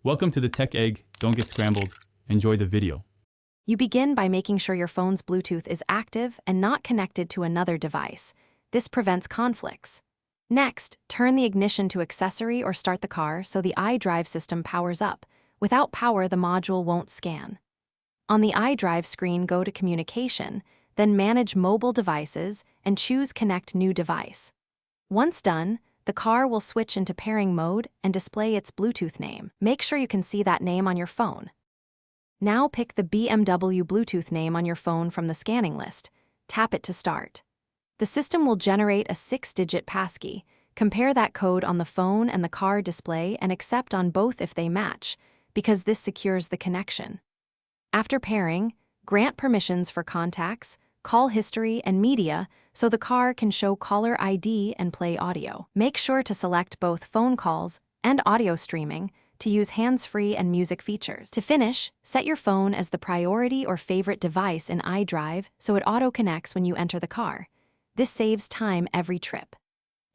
Welcome to the Tech Egg. Don't get scrambled. Enjoy the video. You begin by making sure your phone's Bluetooth is active and not connected to another device. This prevents conflicts. Next, turn the ignition to accessory or start the car so the iDrive system powers up. Without power, the module won't scan. On the iDrive screen, go to Communication, then Manage Mobile Devices and choose Connect New Device. Once done, the car will switch into pairing mode and display its Bluetooth name. Make sure you can see that name on your phone. Now pick the BMW Bluetooth name on your phone from the scanning list. Tap it to start. The system will generate a 6-digit passkey. Compare that code on the phone and the car display and accept on both if they match, because this secures the connection. After pairing, grant permissions for contacts, call history, and media so the car can show caller ID and play audio. Make sure to select both phone calls and audio streaming to use hands-free and music features. To finish, set your phone as the priority or favorite device in iDrive so it auto-connects when you enter the car. This saves time every trip.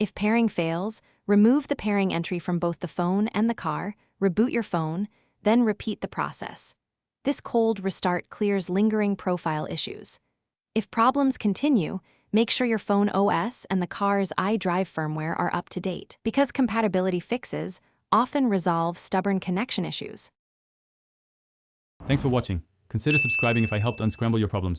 If pairing fails, remove the pairing entry from both the phone and the car, reboot your phone, then repeat the process. This cold restart clears lingering profile issues. If problems continue, make sure your phone OS and the car's iDrive firmware are up to date, because compatibility fixes often resolve stubborn connection issues. Thanks for watching. Consider subscribing if I helped unscramble your problems.